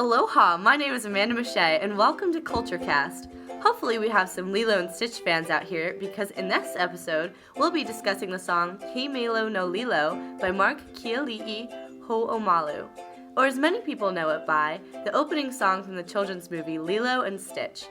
Aloha, my name is Amanda Mache, and welcome to CultureCast. Hopefully we have some Lilo and Stitch fans out here, because in this episode, we'll be discussing the song He Mele no Lilo by Mark Keali'i Ho'omalu, or as many people know it by, the opening song from the children's movie Lilo and Stitch.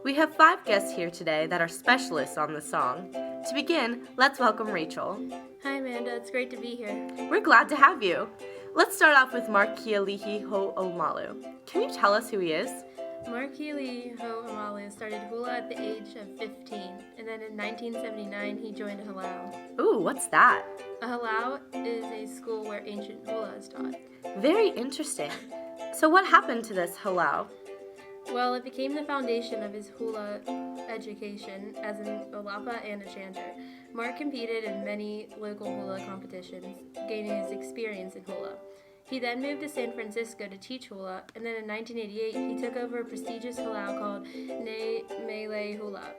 We have 5 guests here today that are specialists on the song. To begin, let's welcome Rachel. Hi Amanda, it's great to be here. We're glad to have you. Let's start off with Mark Keali'i Ho'omalu. Can you tell us who he is? Mark Keali'i Ho'omalu started hula at the age of 15, and then in 1979 he joined Halau. Ooh, what's that? A Halau is a school where ancient hula is taught. Very interesting. So what happened to this Halau? Well, it became the foundation of his hula education as an olapa and a chanter. Mark competed in many local hula competitions, gaining his experience in hula. He then moved to San Francisco to teach hula, and then in 1988 he took over a prestigious halau called Mele Hula.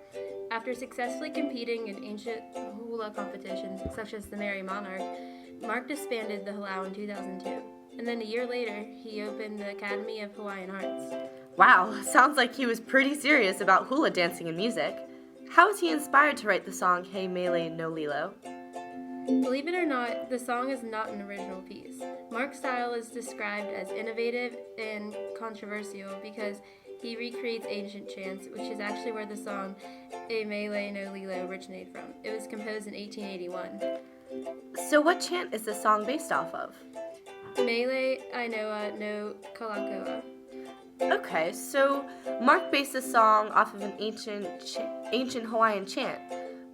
After successfully competing in ancient hula competitions such as the Merry Monarch, Mark disbanded the halau in 2002. And then a year later, he opened the Academy of Hawaiian Arts. Wow, sounds like he was pretty serious about hula dancing and music. How was he inspired to write the song He Mele no Lilo? Believe it or not, the song is not an original piece. Mark's style is described as innovative and controversial because he recreates ancient chants, which is actually where the song He Mele no Lilo originated from. It was composed in 1881. So what chant is the song based off of? Mele Ainoa no Kalakoa. Okay, so Mark based the song off of an ancient Hawaiian chant.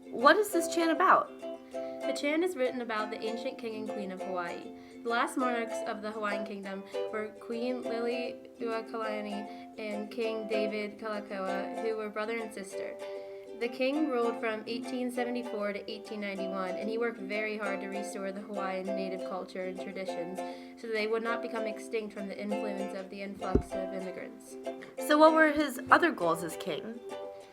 What is this chant about? The chant is written about the ancient king and queen of Hawaii. The last monarchs of the Hawaiian kingdom were Queen Liliuokalani and King David Kalakaua, who were brother and sister. The king ruled from 1874 to 1891, and he worked very hard to restore the Hawaiian native culture and traditions so that they would not become extinct from the influence of the influx of immigrants. So what were his other goals as king?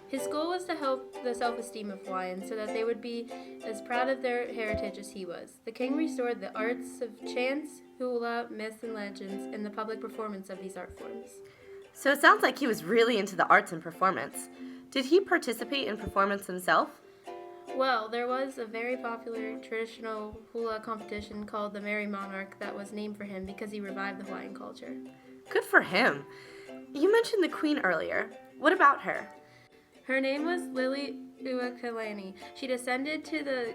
His goal was to help the self-esteem of Hawaiians so that they would be as proud of their heritage as he was. The king restored the arts of chants, hula, myths, and legends, and the public performance of these art forms. So it sounds like he was really into the arts and performance. Did he participate in performance himself? Well, there was a very popular traditional hula competition called the Merry Monarch that was named for him because he revived the Hawaiian culture. Good for him. You mentioned the queen earlier. What about her? Her name was Liliuokalani. She descended to the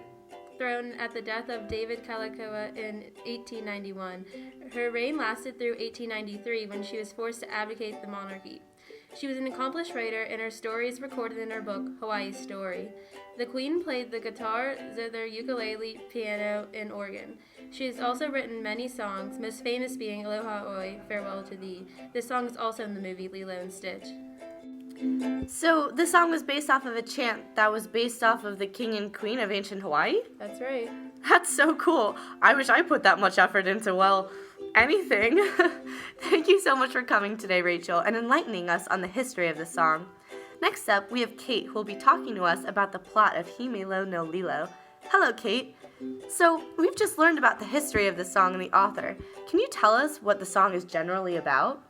throne at the death of David Kalakaua in 1891. Her reign lasted through 1893 when she was forced to abdicate the monarchy. She was an accomplished writer, and her story is recorded in her book, Hawaii's Story. The queen played the guitar, zither, ukulele, piano, and organ. She has also written many songs, most famous being Aloha Oi, Farewell to Thee. This song is also in the movie Lilo and Stitch. So this song was based off of a chant that was based off of the king and queen of ancient Hawaii? That's right. That's so cool. I wish I put that much effort into, well, anything. Thank you so much for coming today, Rachel, and enlightening us on the history of the song. Next up, we have Kate, who will be talking to us about the plot of He Mele no Lilo. Hello, Kate. So, we've just learned about the history of the song and the author. Can you tell us what the song is generally about?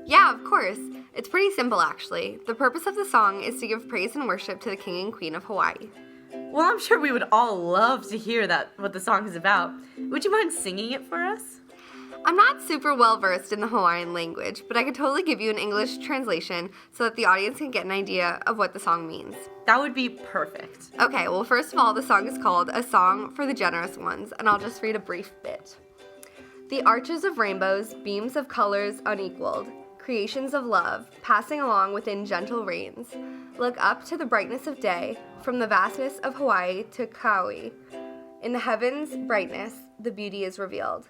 Yeah, of course. It's pretty simple, actually. The purpose of the song is to give praise and worship to the king and queen of Hawaii. Well, I'm sure we would all love to hear what the song is about. Would you mind singing it for us? I'm not super well versed in the Hawaiian language, but I could totally give you an English translation so that the audience can get an idea of what the song means. That would be perfect. Okay, well, first of all, the song is called A Song for the Generous Ones, and I'll just read a brief bit. The arches of rainbows, beams of colors unequaled, creations of love, passing along within gentle rains. Look up to the brightness of day, from the vastness of Hawaii to Keali'i. In the heavens' brightness, the beauty is revealed.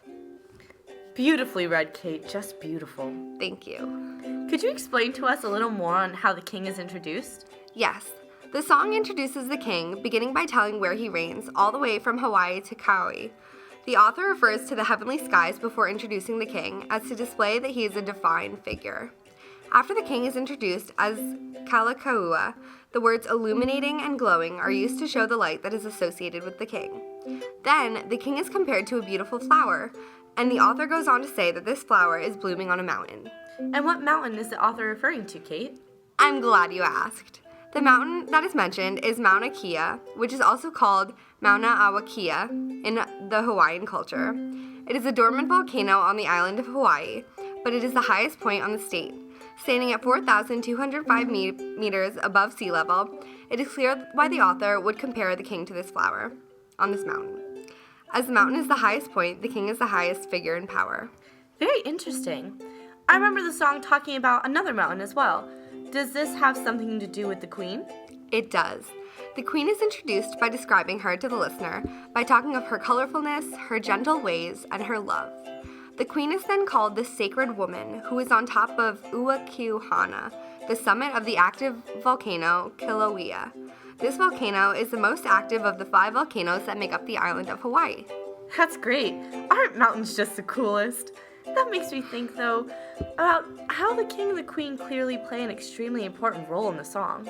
Beautifully read, Kate. Just beautiful. Thank you. Could you explain to us a little more on how the king is introduced? Yes. The song introduces the king, beginning by telling where he reigns, all the way from Hawaii to Keali'i. The author refers to the heavenly skies before introducing the king, as to display that he is a divine figure. After the king is introduced as Kalakaua, the words illuminating and glowing are used to show the light that is associated with the king. Then, the king is compared to a beautiful flower. And the author goes on to say that this flower is blooming on a mountain. And what mountain is the author referring to, Kate? I'm glad you asked. The mountain that is mentioned is Mauna Kea, which is also called Mauna Awakea in the Hawaiian culture. It is a dormant volcano on the island of Hawaii, but it is the highest point on the state. Standing at 4,205 meters above sea level, it is clear why the author would compare the king to this flower on this mountain. As the mountain is the highest point, the king is the highest figure in power. Very interesting. I remember the song talking about another mountain as well. Does this have something to do with the queen? It does. The queen is introduced by describing her to the listener by talking of her colorfulness, her gentle ways, and her love. The queen is then called the sacred woman, who is on top of Uakiuhana, the summit of the active volcano Kilauea. This volcano is the most active of the 5 volcanoes that make up the island of Hawaii. That's great. Aren't mountains just the coolest? That makes me think, though, about how the king and the queen clearly play an extremely important role in the song.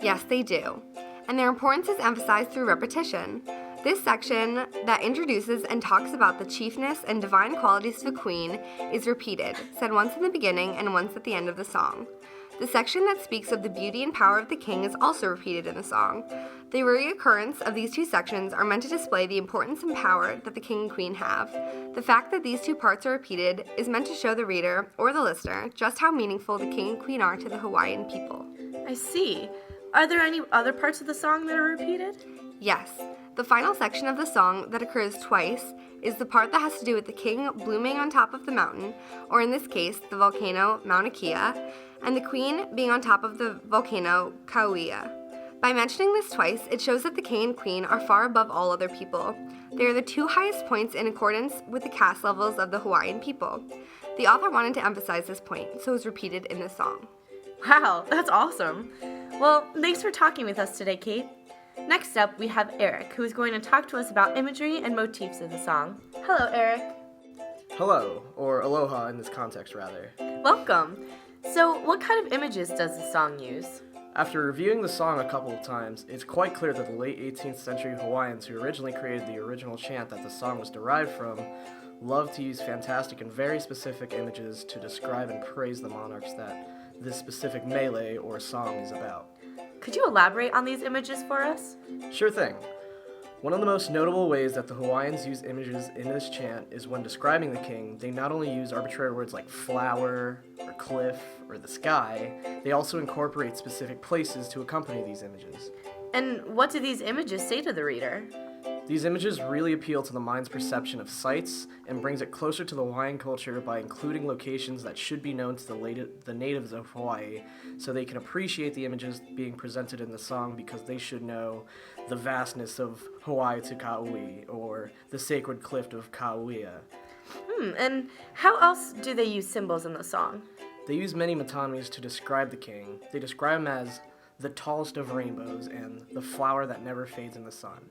Yes, they do. And their importance is emphasized through repetition. This section that introduces and talks about the chiefness and divine qualities of a queen is repeated, said once in the beginning and once at the end of the song. The section that speaks of the beauty and power of the king is also repeated in the song. The reoccurrence of these two sections are meant to display the importance and power that the king and queen have. The fact that these two parts are repeated is meant to show the reader or the listener just how meaningful the king and queen are to the Hawaiian people. I see. Are there any other parts of the song that are repeated? Yes. The final section of the song that occurs twice is the part that has to do with the king blooming on top of the mountain, or in this case, the volcano Mauna Kea, and the queen being on top of the volcano Kauai. By mentioning this twice, it shows that the king and queen are far above all other people. They are the 2 highest points in accordance with the caste levels of the Hawaiian people. The author wanted to emphasize this point, so it was repeated in this song. Wow, that's awesome. Well, thanks for talking with us today, Kate. Next up, we have Eric, who is going to talk to us about imagery and motifs of the song. Hello, Eric. Hello, or aloha in this context, rather. Welcome. So, what kind of images does the song use? After reviewing the song a couple of times, it's quite clear that the late 18th century Hawaiians who originally created the original chant that the song was derived from loved to use fantastic and very specific images to describe and praise the monarchs that this specific mele or song is about. Could you elaborate on these images for us? Sure thing. One of the most notable ways that the Hawaiians use images in this chant is when describing the king, they not only use arbitrary words like flower, or cliff, or the sky, they also incorporate specific places to accompany these images. And what do these images say to the reader? These images really appeal to the mind's perception of sights and brings it closer to the Hawaiian culture by including locations that should be known to the natives of Hawaii so they can appreciate the images being presented in the song because they should know the vastness of Hawaii to Kauai or the sacred cliff of Kauai. And how else do they use symbols in the song? They use many metonymies to describe the king. They describe him as the tallest of rainbows and the flower that never fades in the sun.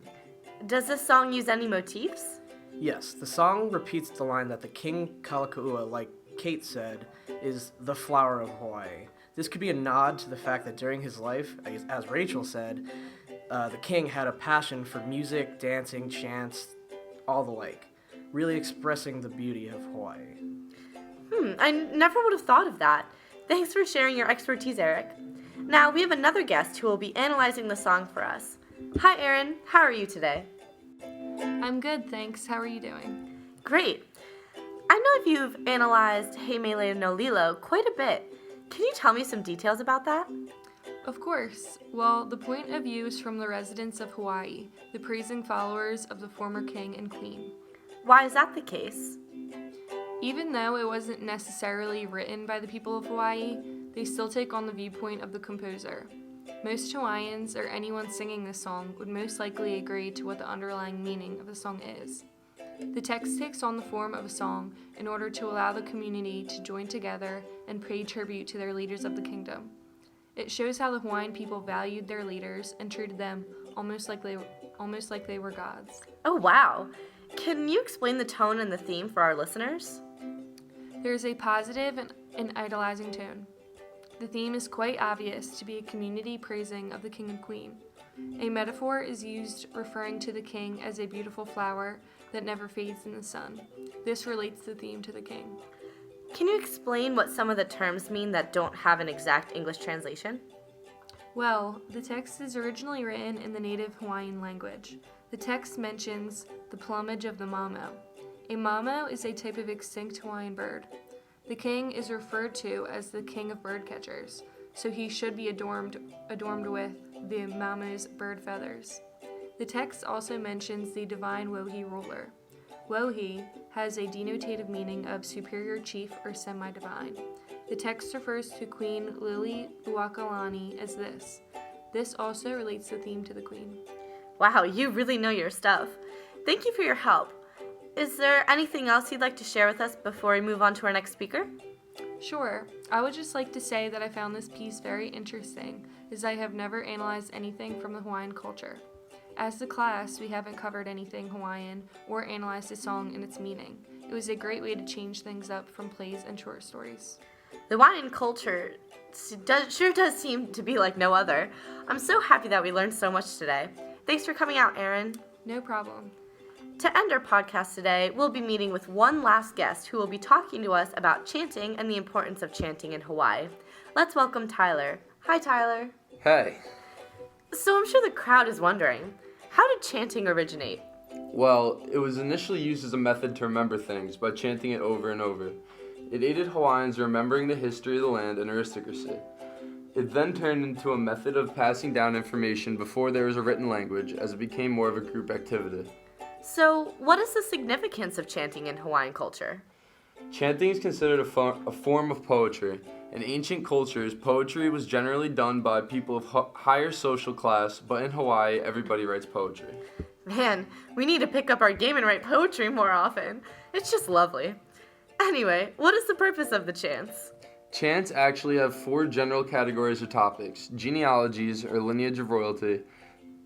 Does this song use any motifs? Yes, the song repeats the line that the king Kalakaua, like Kate said, is the flower of Hawaii. This could be a nod to the fact that during his life, as Rachel said, the king had a passion for music, dancing, chants, all the like, really expressing the beauty of Hawaii. I never would have thought of that. Thanks for sharing your expertise, Eric. Now we have another guest who will be analyzing the song for us. Hi, Erin. How are you today? I'm good, thanks. How are you doing? Great. I know you've analyzed He Mele no Lilo quite a bit. Can you tell me some details about that? Of course. Well, the point of view is from the residents of Hawaii, the praising followers of the former king and queen. Why is that the case? Even though it wasn't necessarily written by the people of Hawaii, they still take on the viewpoint of the composer. Most Hawaiians, or anyone singing this song, would most likely agree to what the underlying meaning of the song is. The text takes on the form of a song in order to allow the community to join together and pay tribute to their leaders of the kingdom. It shows how the Hawaiian people valued their leaders and treated them almost like they were gods. Oh, wow. Can you explain the tone and the theme for our listeners? There is a positive and idolizing tone. The theme is quite obvious to be a community praising of the king and queen. A metaphor is used referring to the king as a beautiful flower, that never fades in the sun. This relates the theme to the king. Can you explain what some of the terms mean that don't have an exact English translation? Well, the text is originally written in the native Hawaiian language. The text mentions the plumage of the mamo. A mamo is a type of extinct Hawaiian bird. The king is referred to as the king of bird catchers, so he should be adorned with the mamo's bird feathers. The text also mentions the divine Wohi ruler. Wohi has a denotative meaning of superior chief or semi-divine. The text refers to Queen Lili Uakalani as this. This also relates the theme to the queen. Wow, you really know your stuff. Thank you for your help. Is there anything else you'd like to share with us before we move on to our next speaker? Sure. I would just like to say that I found this piece very interesting, as I have never analyzed anything from the Hawaiian culture. As a class, we haven't covered anything Hawaiian or analyzed a song and its meaning. It was a great way to change things up from plays and short stories. The Hawaiian culture sure does seem to be like no other. I'm so happy that we learned so much today. Thanks for coming out, Erin. No problem. To end our podcast today, we'll be meeting with one last guest who will be talking to us about chanting and the importance of chanting in Hawaii. Let's welcome Tyler. Hi, Tyler. Hey. So I'm sure the crowd is wondering, how did chanting originate? Well, it was initially used as a method to remember things by chanting it over and over. It aided Hawaiians remembering the history of the land and aristocracy. It then turned into a method of passing down information before there was a written language, as it became more of a group activity. So, what is the significance of chanting in Hawaiian culture? Chanting is considered a form of poetry. In ancient cultures, poetry was generally done by people of higher social class, but in Hawaii, everybody writes poetry. Man, we need to pick up our game and write poetry more often. It's just lovely. Anyway, what is the purpose of the chants? Chants actually have 4 general categories or topics: genealogies or lineage of royalty,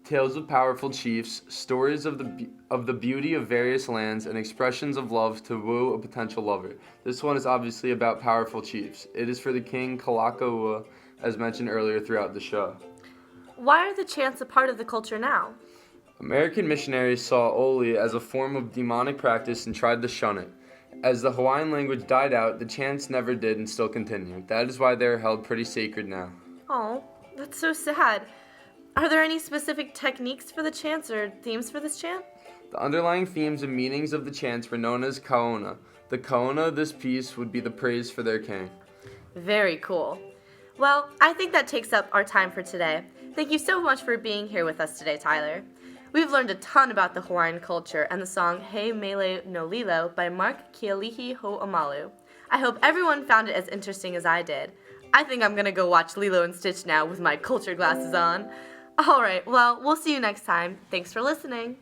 tales of powerful chiefs, stories of the beauty of various lands, and expressions of love to woo a potential lover. This one is obviously about powerful chiefs. It is for the king Kalakaua, as mentioned earlier throughout the show. Why are the chants a part of the culture now? American missionaries saw Oli as a form of demonic practice and tried to shun it. As the Hawaiian language died out, the chants never did and still continue. That is why they are held pretty sacred now. Oh, that's so sad. Are there any specific techniques for the chants or themes for this chant? The underlying themes and meanings of the chants were known as kaona. The kaona of this piece would be the praise for their king. Very cool. Well, I think that takes up our time for today. Thank you so much for being here with us today, Tyler. We've learned a ton about the Hawaiian culture and the song He Mele no Lilo by Mark Keali'i Ho'omalu. I hope everyone found it as interesting as I did. I think I'm gonna go watch Lilo and Stitch now with my culture glasses on. Alright, well, we'll see you next time. Thanks for listening.